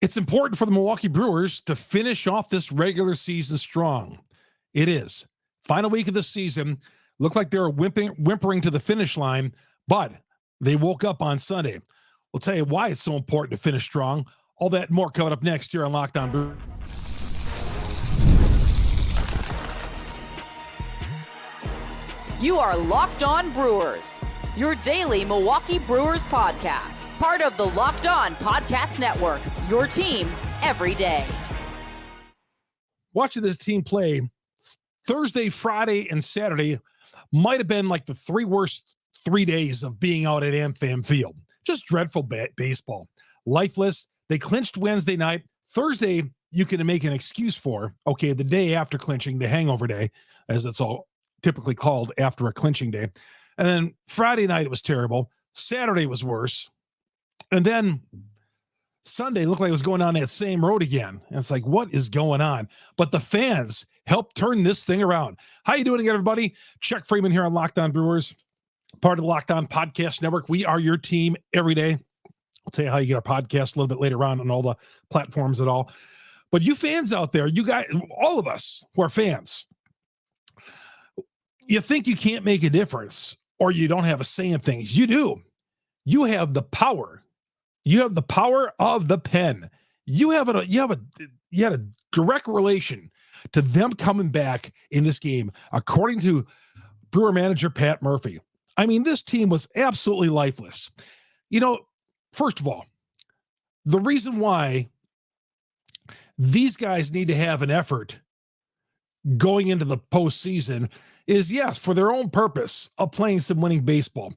It's important for the Milwaukee Brewers to finish off this regular season strong. It is. Final week of the season. Looked like they were whimpering to the finish line, but they woke up on Sunday. We'll tell you why it's so important to finish strong. All that and more coming up next here on Locked On Brewers. You are Locked On Brewers, your daily Milwaukee Brewers podcast. Part of the Locked On Podcast Network, your team every day. Watching this team play Thursday, Friday, and Saturday might have been like the three worst 3 days of being out at AmFam Field. Just dreadful baseball. Lifeless. They clinched Wednesday night. Thursday, you can make an excuse for, okay, the day after clinching, the hangover day, as it's all typically called after a clinching day. And then Friday night, it was terrible. Saturday was worse. And then Sunday looked like it was going down that same road again. And it's like, what is going on? But the fans helped turn this thing around. How you doing, everybody? Chuck Freeman here on Locked On Brewers, part of the Locked On Podcast Network. We are your team every day. I'll tell you how you get our podcast a little bit later on all the platforms and all. But you fans out there, you guys, all of us who are fans, you think you can't make a difference or you don't have a say in things. You do. You have the power. You have the power of the pen. You had a direct relation to them coming back in this game, according to Brewer manager Pat Murphy. I mean, this team was absolutely lifeless. You know, first of all, the reason why these guys need to have an effort going into the postseason is, yes, for their own purpose of playing some winning baseball,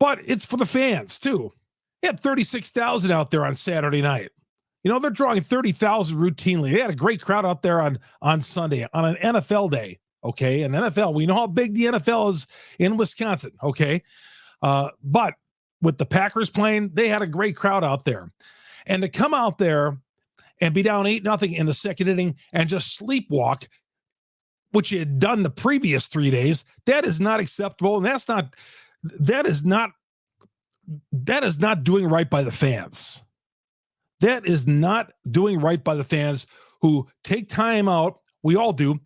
but it's for the fans too. They had 36,000 out there on Saturday night. You know, they're drawing 30,000 routinely. They had a great crowd out there on Sunday, on an NFL day, okay? And NFL, we know how big the NFL is in Wisconsin, okay? But with the Packers playing, they had a great crowd out there. And to come out there and be down 8-0 in the second inning and just sleepwalk, which you had done the previous 3 days, that is not acceptable. And that is not doing right by the fans. That is not doing right by the fans who take time out. We all do.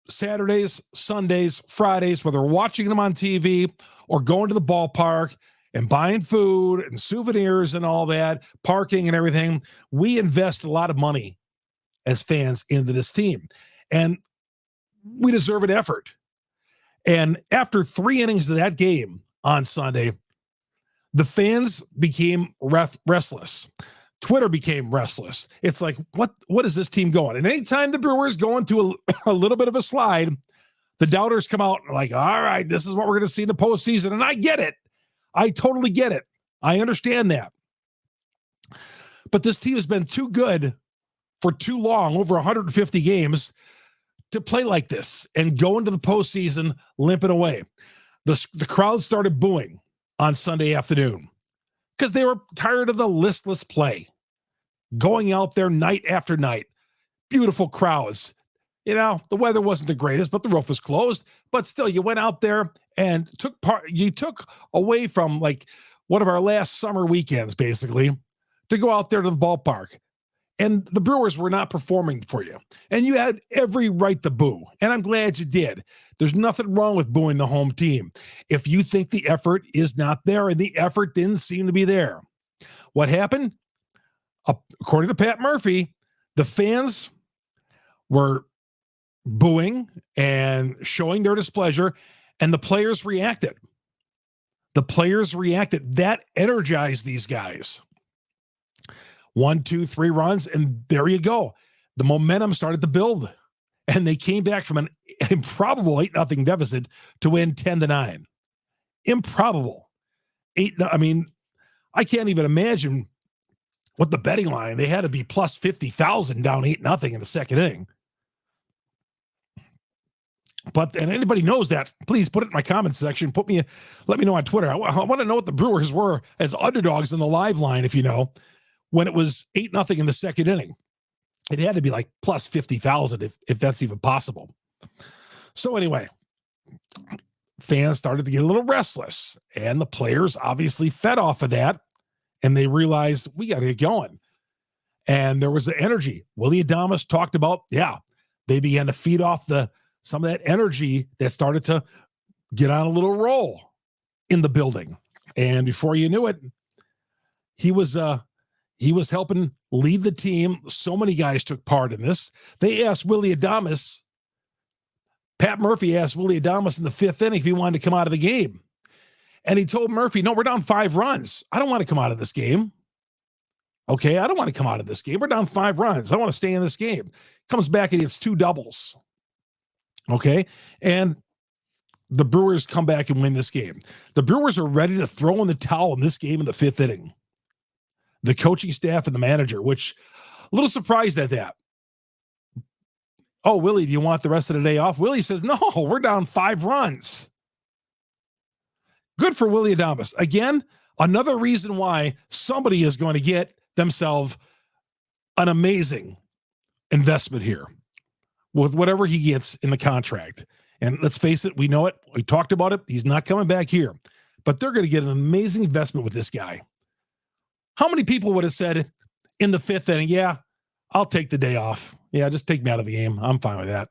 Saturdays, Sundays, Fridays, whether we're watching them on TV or going to the ballpark and buying food and souvenirs and all that, parking and everything. We invest a lot of money as fans into this team. And we deserve an effort. And after 3 innings of that game on Sunday, the fans became restless. Twitter became restless. It's like, what is this team going? And anytime the Brewers go into a little bit of a slide, the doubters come out like, all right, this is what we're going to see in the postseason. And I get it. I totally get it. I understand that. But this team has been too good for too long, over 150 games, to play like this and go into the postseason limping away. The crowd started booing on Sunday afternoon because they were tired of the listless play. Going out there night after night, beautiful crowds. You know, the weather wasn't the greatest, but the roof was closed. But still, you went out there and you took away from like one of our last summer weekends, basically, to go out there to the ballpark. And the Brewers were not performing for you. And you had every right to boo. And I'm glad you did. There's nothing wrong with booing the home team if you think the effort is not there, and the effort didn't seem to be there. What happened? According to Pat Murphy, the fans were booing and showing their displeasure, and the players reacted. That energized these guys. 1, 2, 3 runs, and there you go. The momentum started to build, and they came back from an improbable 8-0 deficit to win 10-9. Improbable. I mean, I can't even imagine what the betting line. They had to be plus 50,000 down 8-0 in the second inning. But, and anybody knows that, please put it in my comment section. Let me know on Twitter. I want to know what the Brewers were as underdogs in the live line, if you know, when it was 8-0 in the second inning. It had to be like plus 50,000 if that's even possible. So anyway, fans started to get a little restless, and the players obviously fed off of that, and they realized we got to get going. And there was the energy. Willie Adames talked about, they began to feed off some of that energy that started to get on a little roll in the building. And before you knew it, he was helping lead the team. So many guys took part in this. They asked Willie Adames, Pat Murphy asked Willie Adames in the 5th inning if he wanted to come out of the game. And he told Murphy, no, we're down 5 runs. I don't want to come out of this game. Okay, I don't want to come out of this game. We're down 5 runs. I want to stay in this game. Comes back and he hits 2 doubles. Okay, and the Brewers come back and win this game. The Brewers are ready to throw in the towel in this game in the 5th inning. The coaching staff and the manager, which a little surprised at that. Oh, Willie, do you want the rest of the day off? Willie says, no, we're down 5 runs. Good for Willie Adames. Again, another reason why somebody is going to get themselves an amazing investment here with whatever he gets in the contract. And let's face it, we know it. We talked about it. He's not coming back here. But they're going to get an amazing investment with this guy. How many people would have said in the 5th inning, yeah, I'll take the day off. Yeah, just take me out of the game. I'm fine with that.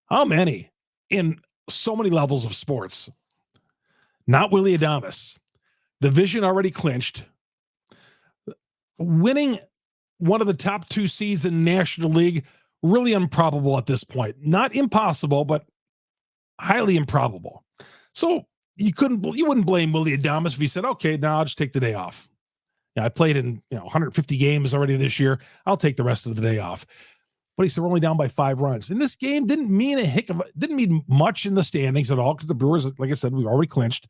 How many in so many levels of sports? Not Willie Adames. The vision already clinched. Winning one of the top 2 seeds in the National League, really improbable at this point. Not impossible, but highly improbable. So you wouldn't blame Willie Adames if he said, okay, now I'll just take the day off. Yeah, I played in 150 games already this year. I'll take the rest of the day off. But he said we're only down by 5 runs. And this game didn't mean much in the standings at all because the Brewers, like I said, we've already clinched.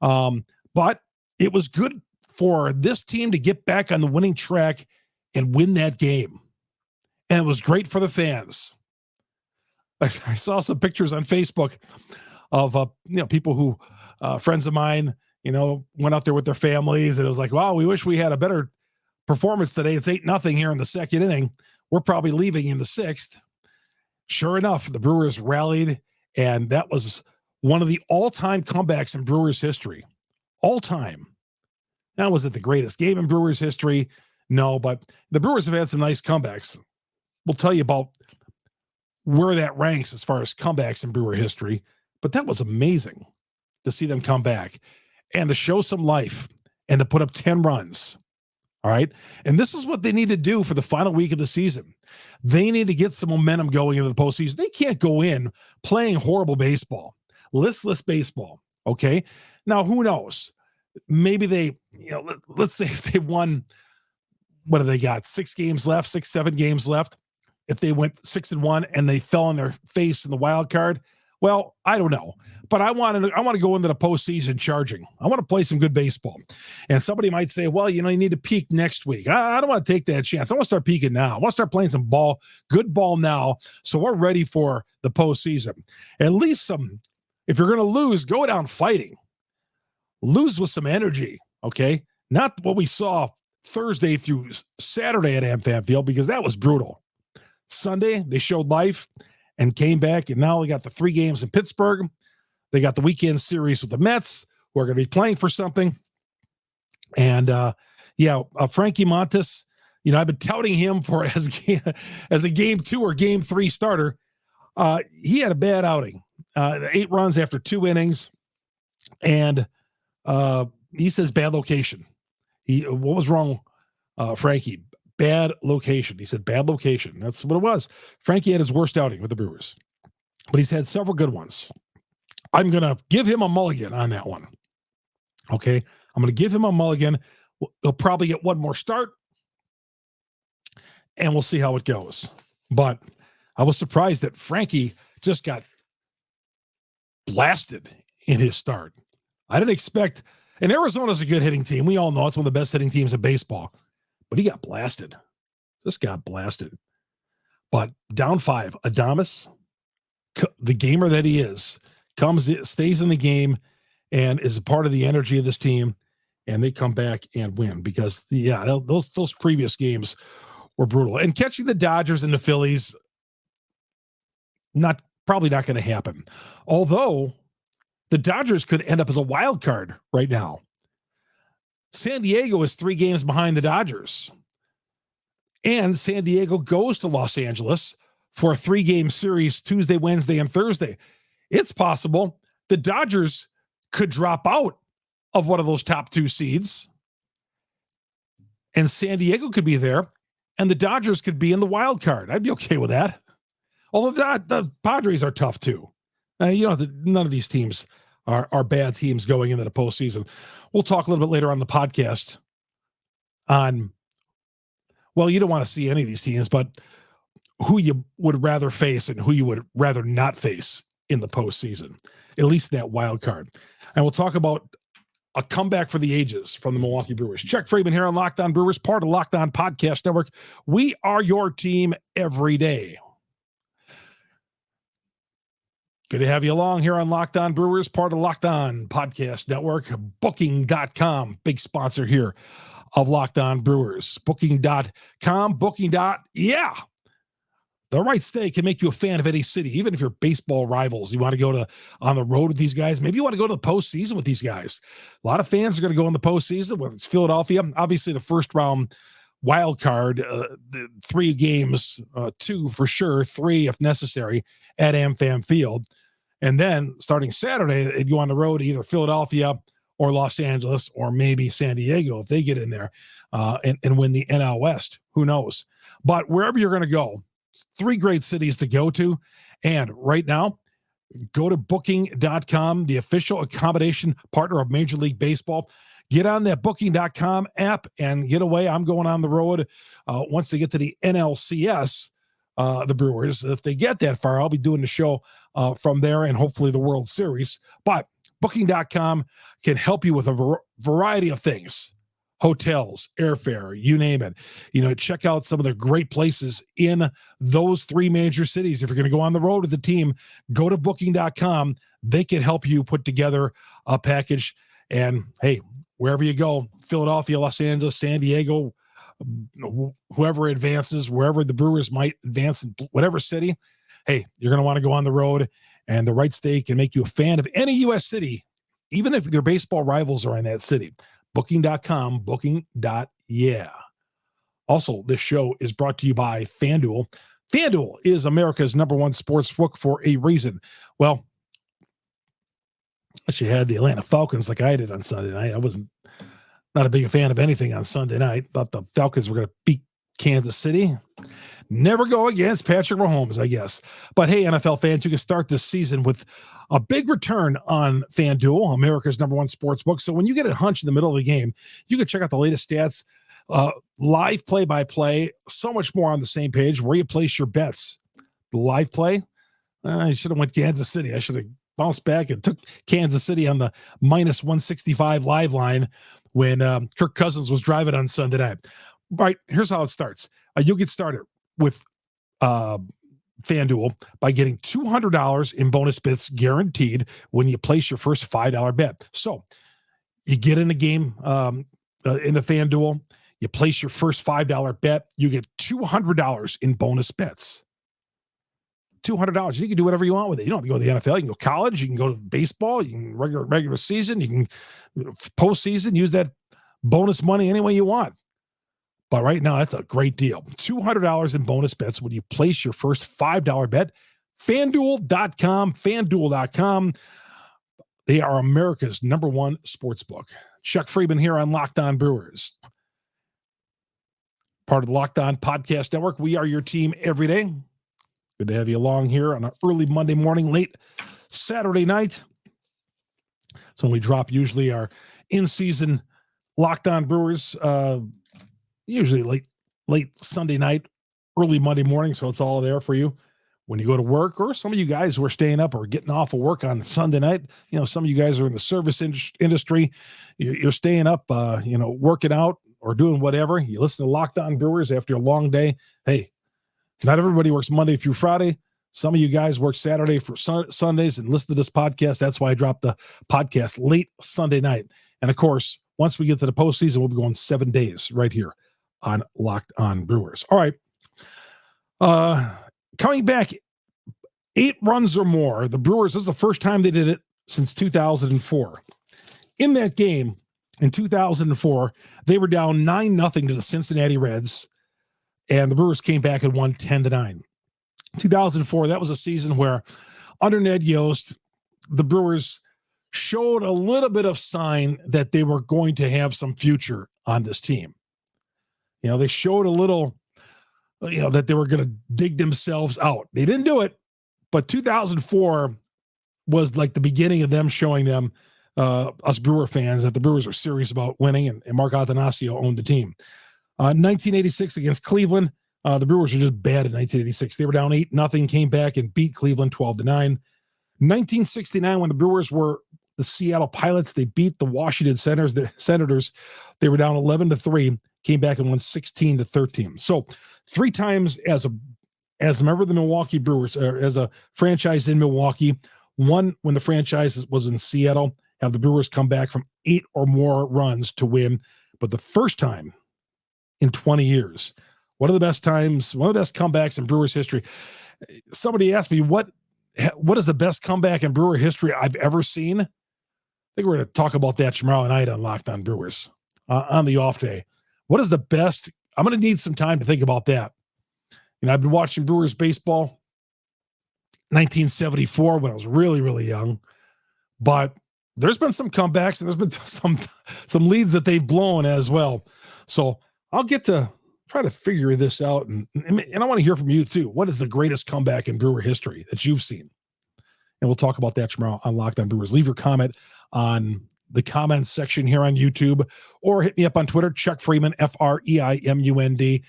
But it was good for this team to get back on the winning track and win that game. And it was great for the fans. I saw some pictures on Facebook of people who friends of mine went out there with their families, and it was like, wow, we wish we had a better performance today. It's 8-0 here in the 2nd inning. We're probably leaving in the 6th. Sure enough, the Brewers rallied, and that was one of the all-time comebacks in Brewers history. All time. Now, was it the greatest game in Brewers history? No, but the Brewers have had some nice comebacks. We'll tell you about where that ranks as far as comebacks in Brewer history, but that was amazing to see them come back and to show some life and to put up 10 runs. All right. And this is what they need to do for the final week of the season. They need to get some momentum going into the postseason. They can't go in playing horrible baseball, listless baseball. Okay. Now, who knows? Maybe they, let's say if they won, what do they got? 6 games left, 6, 7 games left. If they went 6-1 and they fell on their face in the wild card, well, I don't know, but I want to go into the postseason charging. I want to play some good baseball. And somebody might say, well, you need to peak next week. I don't want to take that chance. I want to start peaking now. I want to start playing some good ball now, so we're ready for the postseason. At least if you're going to lose, go down fighting. Lose with some energy, okay? Not what we saw Thursday through Saturday at AmFam Field, because that was brutal. Sunday, they showed life and came back, and now they got the 3 games in Pittsburgh. They got the weekend series with the Mets, who are going to be playing for something. And, Frankie Montas, I've been touting him for as a game 2 or game 3 starter. He had a bad outing, 8 runs after 2 innings, and he says bad location. What was wrong, Frankie? Bad location. He said bad location. That's what it was. Frankie had his worst outing with the Brewers, but he's had several good ones. I'm going to give him a mulligan on that one. Okay. I'm going to give him a mulligan. He'll probably get one more start, and we'll see how it goes. But I was surprised that Frankie just got blasted in his start. I didn't expect, and Arizona's a good hitting team. We all know it's one of the best hitting teams in baseball. But he got blasted. Just got blasted. But down 5, Adames, the gamer that he is, stays in the game and is a part of the energy of this team, and they come back and win because, those previous games were brutal. And catching the Dodgers and the Phillies, probably not going to happen. Although the Dodgers could end up as a wild card right now. San Diego is 3 games behind the Dodgers. And San Diego goes to Los Angeles for a 3-game series Tuesday, Wednesday, and Thursday. It's possible the Dodgers could drop out of one of those top 2 seeds, and San Diego could be there, and the Dodgers could be in the wild card. I'd be okay with that. Although the Padres are tough too. None of these teams are bad teams going into the postseason. We'll talk a little bit later on the podcast on, well, you don't want to see any of these teams, but who you would rather face and who you would rather not face in the postseason, at least in that wild card. And we'll talk about a comeback for the ages from the Milwaukee Brewers. Chuck Friedman here on Locked On Brewers, part of Locked On Podcast Network. We are your team every day. Good to have you along here on Locked On Brewers, part of Locked On Podcast Network. Booking.com, big sponsor here of Locked On Brewers. Booking.com, yeah. The right stay can make you a fan of any city, even if you're baseball rivals. You want to go on the road with these guys. Maybe you want to go to the postseason with these guys. A lot of fans are going to go in the postseason, whether it's Philadelphia. Obviously, the first round wild card, the 3 games, 2 for sure, 3 if necessary, at AmFam Field. And then starting Saturday, they'd go on the road to either Philadelphia or Los Angeles or maybe San Diego if they get in there and win the NL West. Who knows? But wherever you're going to go, 3 great cities to go to. And right now, go to Booking.com, the official accommodation partner of Major League Baseball. Get on that Booking.com app and get away. I'm going on the road once they get to the NLCS, the Brewers. If they get that far, I'll be doing the show from there and hopefully the World Series. But Booking.com can help you with a variety of things. Hotels, airfare, you name it. Check out some of the great places in those 3 major cities. If you're going to go on the road with the team, go to Booking.com. They can help you put together a package. And hey, wherever you go, Philadelphia, Los Angeles, San Diego, whoever advances, wherever the Brewers might advance in whatever city, hey, you're going to want to go on the road, and the right stay can make you a fan of any U.S. city, even if your baseball rivals are in that city. Booking.com, booking.yeah. Also, this show is brought to you by FanDuel. FanDuel is America's #1 sports book for a reason. Well, unless you had the Atlanta Falcons like I did on Sunday night. I wasn't not a big fan of anything on Sunday night. Thought the Falcons were going to beat Kansas City. Never go against Patrick Mahomes, I guess. But hey, NFL fans, you can start this season with a big return on FanDuel, America's #1 sports book. So when you get a hunch in the middle of the game, you can check out the latest stats, live play-by-play, so much more on the same page where you place your bets. The live play, I should have went Kansas City. I should have bounced back and took Kansas City on the -165 live line when Kirk Cousins was driving on Sunday night. Right, here's how it starts. You'll get started with FanDuel by getting $200 in bonus bets guaranteed when you place your first $5 bet. So you get in a game in the FanDuel, you place your first $5 bet, you get $200 in bonus bets. $200. You can do whatever you want with it. You don't have to go to the NFL. You can go college. You can go to baseball. You can regular season. You can postseason. Use that bonus money any way you want. But right now, that's a great deal. $200 in bonus bets when you place your first $5 bet. FanDuel.com. FanDuel.com. They are America's #1 sportsbook. Chuck Friedman here on Locked On Brewers. Part of the Locked On Podcast Network. We are your team every day. Good to have you along here on an early Monday morning, late Saturday night. So we drop usually our in-season Locked On Brewers, usually late Sunday night, early Monday morning. So it's all there for you when you go to work, or some of you guys who are staying up or getting off of work on Sunday night. Some of you guys are in the service industry. You're staying up, working out or doing whatever. You listen to Locked On Brewers after a long day. Hey, not everybody works Monday through Friday. Some of you guys work Saturday for Sundays and listen to this podcast. That's why I dropped the podcast late Sunday night. And of course, once we get to the postseason, we'll be going 7 days right here on Locked On Brewers. All right. Coming back 8 runs or more, the Brewers, this is the first time they did it since 2004. In that game in 2004, they were down 9-0 to the Cincinnati Reds. and the Brewers came back and won 10-9. 2004, that was a season where under Ned Yost, the Brewers showed a little bit of sign that they were going to have some future on this team. They showed a little, that they were going to dig themselves out. They didn't do it, but 2004 was like the beginning of them showing them, us Brewer fans, that the Brewers are serious about winning, and Mark Attanasio owned the team. 1986 against Cleveland, the Brewers were just bad in 1986. They were down 8-0, came back and beat Cleveland 12-9. 1969, when the Brewers were the Seattle Pilots, they beat the Washington Senators. They were down 11-3, came back and won 16-13. So 3 times as a member of the Milwaukee Brewers, or as a franchise in Milwaukee. One when the franchise was in Seattle, have the Brewers come back from 8 or more runs to win. But the first time in 20 years, one of the best comebacks in Brewers history. Somebody asked me, what is the best comeback in Brewer history I've ever seen? I think we're going to talk about that tomorrow night on Locked On Brewers on the off day. What is the best? I'm going to need some time to think about that. I've been watching Brewers baseball 1974 when I was really, really young, but there's been some comebacks and there's been some leads that they've blown as well. So I'll get to try to figure this out. And I want to hear from you too. What is the greatest comeback in Brewer history that you've seen? And we'll talk about that tomorrow on Locked On Brewers. Leave your comment on the comments section here on YouTube, or hit me up on Twitter, Chuck Freeman, FREIMUND.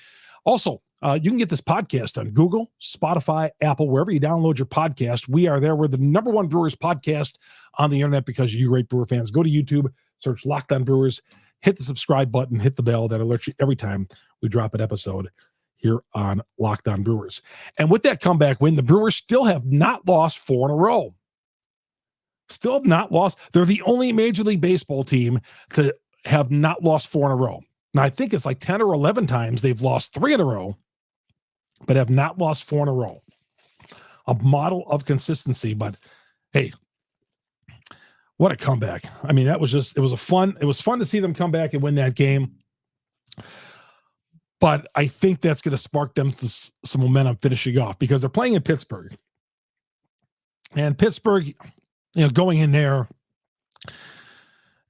Also, you can get this podcast on Google, Spotify, Apple, wherever you download your podcast. We are there. We're the #1 Brewers podcast on the internet because you great Brewer fans. Go to YouTube, search Locked On Brewers, hit the subscribe button, hit the bell that alerts you every time we drop an episode here on Locked On Brewers. And with that comeback win, the Brewers still have not lost 4 in a row. Still have not lost. They're the only Major League Baseball team to have not lost 4 in a row. Now, I think it's like 10 or 11 times they've lost 3 in a row, but have not lost 4 in a row. A model of consistency, but hey, what a comeback. I mean, it was fun to see them come back and win that game. But I think that's going to spark them some momentum finishing off, because they're playing in Pittsburgh. And Pittsburgh, going in there,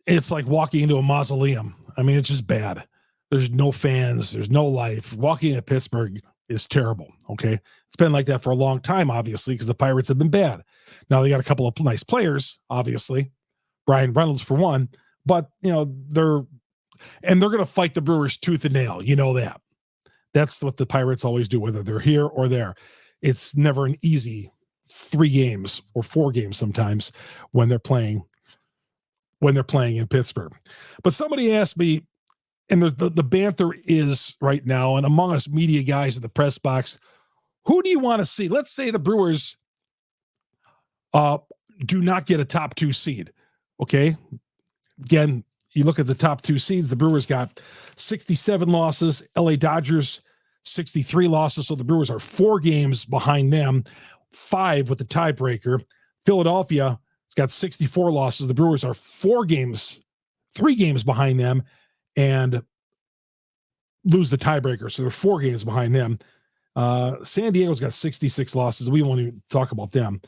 it's like walking into a mausoleum. I mean, it's just bad. There's no fans. There's no life. Walking into Pittsburgh is terrible, okay? It's been like that for a long time, obviously, because the Pirates have been bad. Now, they got a couple of nice players, obviously. Brian Reynolds, for one. But, they're going to fight the Brewers tooth and nail. You know that. That's what the Pirates always do, whether they're here or there. It's never an easy 3 games or 4 games sometimes when they're playing in Pittsburgh. But somebody asked me, and the banter is right now, and among us media guys in the press box, who do you want to see? Let's say the Brewers do not get a top 2 seed. Okay. Again, you look at the top 2 seeds, the Brewers got 67 losses, LA Dodgers 63 losses. So the Brewers are 4 games behind them, 5 with the tiebreaker. Philadelphia has got 64 losses. The Brewers are 3 games behind them and lose the tiebreaker. So they're 4 games behind them. San Diego's got 66 losses. We won't even talk about them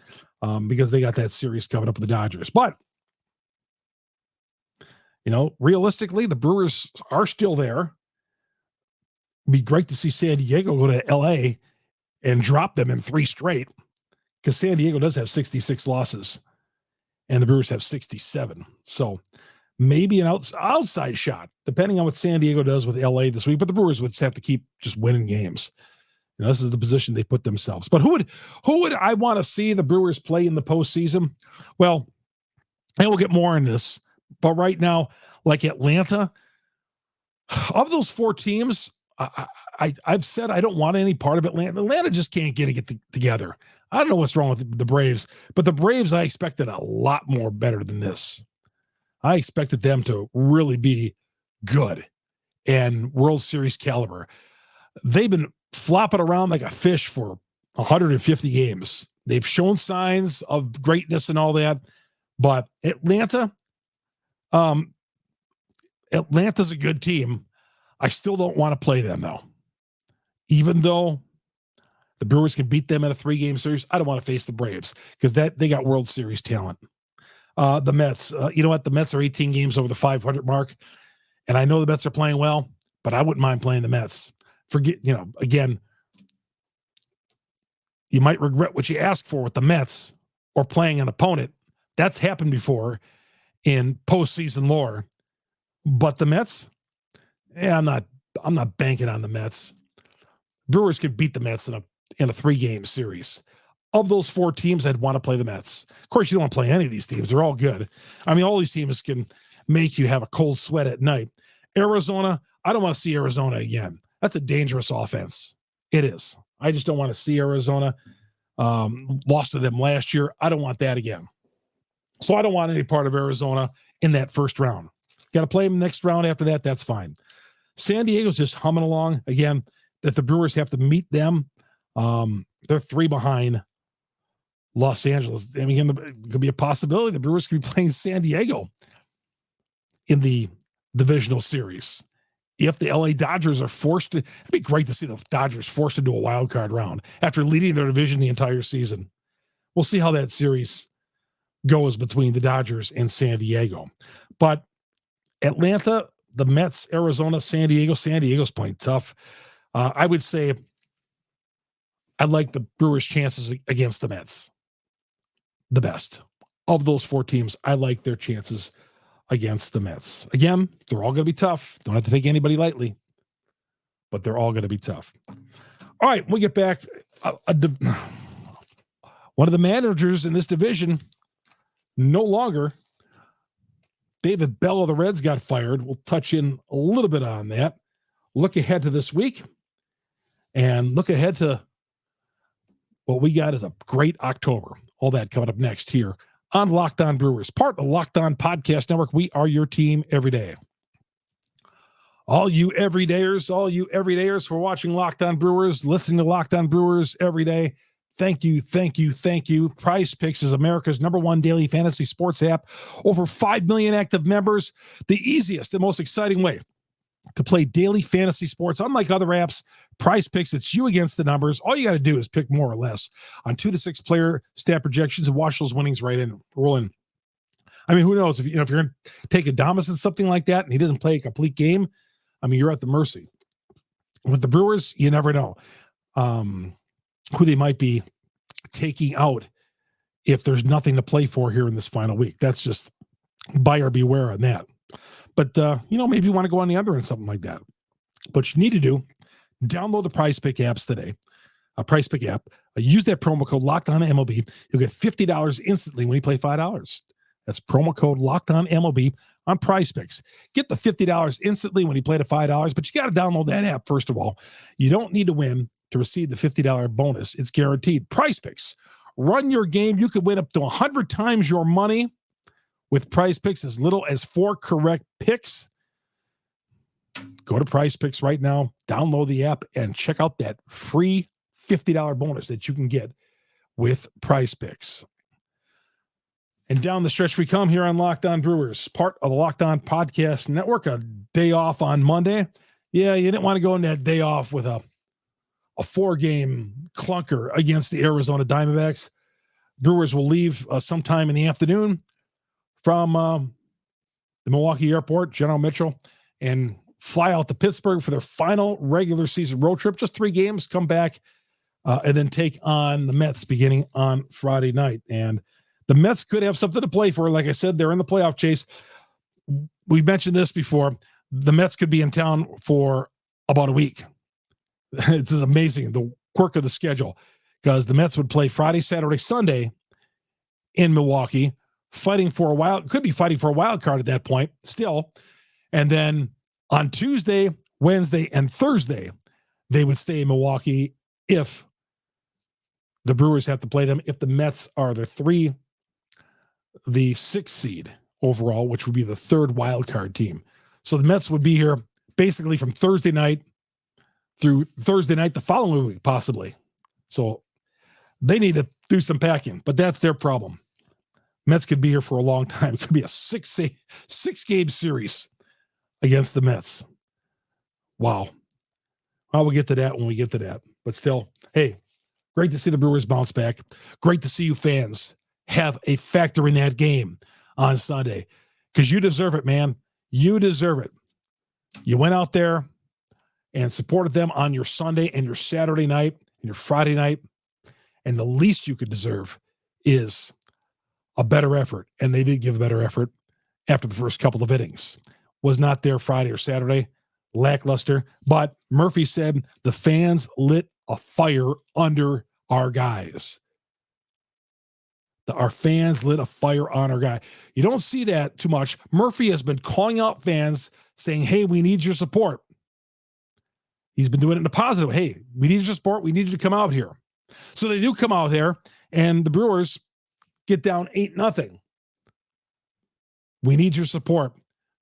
because they got that series coming up with the Dodgers. But realistically, the Brewers are still there. It'd be great to see San Diego go to LA and drop them in 3 straight, because San Diego does have 66 losses and the Brewers have 67. So maybe an outside shot, depending on what San Diego does with LA this week. But the Brewers would just have to keep just winning games. This is the position they put themselves. But who would I want to see the Brewers play in the postseason? Well, and we'll get more in this. But right now, like Atlanta, of those 4 teams, I've said I don't want any part of Atlanta. Atlanta just can't get together. I don't know what's wrong with the Braves, but the Braves, I expected a lot more better than this. I expected them to really be good and World Series caliber. They've been flopping around like a fish for 150 games. They've shown signs of greatness and all that, but Atlanta's a good team. I still don't want to play them, though. Even though the Brewers can beat them in a 3-game series, I don't want to face the Braves because they got World Series talent. The Mets, you know what? The Mets are 18 games over the 500 mark, and I know the Mets are playing well, but I wouldn't mind playing the Mets. Again, you might regret what you asked for with the Mets or playing an opponent. That's happened before in postseason lore. But the Mets, I'm not banking on the Mets. Brewers can beat the Mets in a 3-game series. Of those 4 teams, I'd want to play the Mets. Of course, you don't want to play any of these teams. They're all good. I mean, all these teams can make you have a cold sweat at night. Arizona, I don't want to see Arizona again. That's a dangerous offense. It is. I just don't want to see Arizona. Lost to them last year. I don't want that again. So I don't want any part of Arizona in that first round. Got to play them next round after that. That's fine. San Diego's just humming along. Again, that the Brewers have to meet them. They're 3 behind Los Angeles. I mean, it could be a possibility the Brewers could be playing San Diego in the divisional series. If the LA Dodgers are forced to, it'd be great to see the Dodgers forced into a wild card round after leading their division the entire season. We'll see how that series goes between the Dodgers and San Diego. But Atlanta, the Mets, Arizona, San Diego's playing tough. I would say I like the Brewers' chances against the Mets the best. Of those 4 teams, I like their chances against the Mets. Again, they're all going to be tough. Don't have to take anybody lightly, but they're all going to be tough. All right, we'll get back. One of the managers in this division, no longer. David Bell of the Reds got fired. We'll touch in a little bit on that. Look ahead to this week and look ahead to what we got is a great October. All that coming up next here on Locked On Brewers, part of the Locked On Podcast Network. We are your team every day. All you everydayers for watching Locked On Brewers, listening to Locked On Brewers every day. Thank you. Prize Picks is America's #1 daily fantasy sports app. Over 5 million active members. The easiest and most exciting way to play daily fantasy sports. Unlike other apps, Prize Picks, it's you against the numbers. All you got to do is pick more or less on 2 to 6 player stat projections and watch those winnings right in, roll in. I mean, who knows if you're going to take Adames and something like that and he doesn't play a complete game. I mean, you're at the mercy. With the Brewers, you never know who they might be taking out if there's nothing to play for here in this final week. That's just buyer beware on that. But, maybe you want to go on the under and something like that. But you need to do, download the Prize Pick apps today, a Prize Pick app. Use that promo code LOCKEDONMLB. You'll get $50 instantly when you play $5. That's promo code LOCKEDONMLB on Prize Picks. Get the $50 instantly when you play the $5, but you got to download that app first of all. You don't need to win to receive the $50 bonus. It's guaranteed. Prize Picks. Run your game. You could win up to 100 times your money with Prize Picks, as little as 4 correct picks. Go to Prize Picks right now, download the app, and check out that free $50 bonus that you can get with Prize Picks. And down the stretch we come here on Locked On Brewers, part of the Locked On Podcast Network, a day off on Monday. Yeah, you didn't want to go in that day off with a 4-game clunker against the Arizona Diamondbacks. Brewers will leave sometime in the afternoon from the Milwaukee Airport, General Mitchell, and fly out to Pittsburgh for their final regular season road trip. Just 3 games, come back, and then take on the Mets beginning on Friday night. And the Mets could have something to play for. Like I said, they're in the playoff chase. We mentioned this before. The Mets could be in town for about a week. It's amazing, the quirk of the schedule, because the Mets would play Friday, Saturday, Sunday in Milwaukee, fighting for a wild card at that point still. And then on Tuesday, Wednesday, and Thursday, they would stay in Milwaukee if the Brewers have to play them. If the Mets are the 6th seed overall, which would be the 3rd wild card team. So the Mets would be here basically from Thursday night through Thursday night the following week, possibly. So they need to do some packing, but that's their problem. Mets could be here for a long time. It could be a 6-game series against the Mets. Wow. We'll get to that when we get to that. But still, hey, great to see the Brewers bounce back. Great to see you fans have a factor in that game on Sunday, because you deserve it, man. You deserve it. You went out there and supported them on your Sunday and your Saturday night and your Friday night, and the least you could deserve is a better effort. And they did give a better effort after the first couple of innings. Was not there Friday or Saturday. Lackluster. But Murphy said the fans lit a fire under our guys. Our fans lit a fire on our guy. You don't see that too much. Murphy has been calling out fans saying, hey, we need your support. He's been doing it in a positive. Hey, we need your support. We need you to come out here. So they do come out there, and the Brewers get down 8-0. We need your support.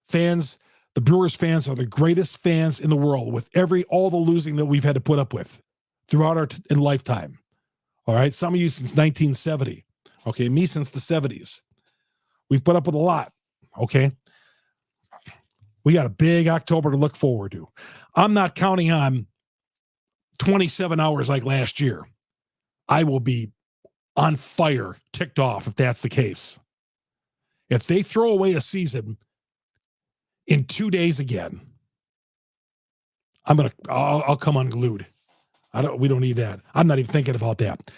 Fans, the Brewers fans are the greatest fans in the world, with all the losing that we've had to put up with throughout our lifetime. All right. Some of you since 1970. Okay. Me since the 70s. We've put up with a lot. Okay. We got a big October to look forward to. I'm not counting on 27 hours like last year. I will be on fire, ticked off if that's the case. If they throw away a season in 2 days again, I'll come unglued. We don't need that. I'm not even thinking about that.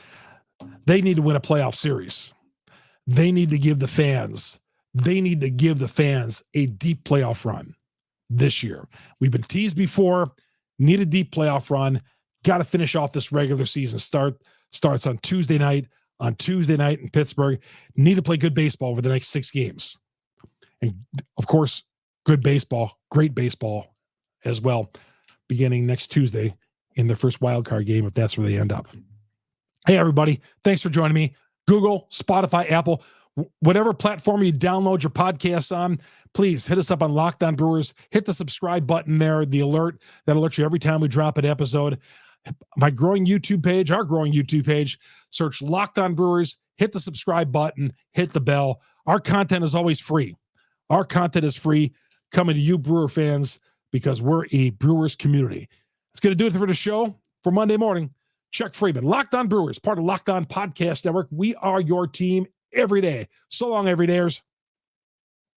They need to win a playoff series. They need to give the fans a deep playoff run this year. We've been teased before. Need a deep playoff run. Got to finish off this regular season. Starts on Tuesday night. On Tuesday night in Pittsburgh. Need to play good baseball over the next 6 games. And of course, good baseball, great baseball as well, beginning next Tuesday in their first wild card game, if that's where they end up. Hey, everybody. Thanks for joining me. Google, Spotify, Apple, whatever platform you download your podcasts on, please hit us up on Locked On Brewers. Hit the subscribe button there, the alert that alerts you every time we drop an episode. Our growing YouTube page, search Locked On Brewers, hit the subscribe button, hit the bell. Our content is always free. Our content is free, coming to you Brewer fans, because we're a Brewers community. It's going to do it for the show for Monday morning. Chuck Freeman, Locked On Brewers, part of Locked On Podcast Network. We are your team every day. So long, everydayers.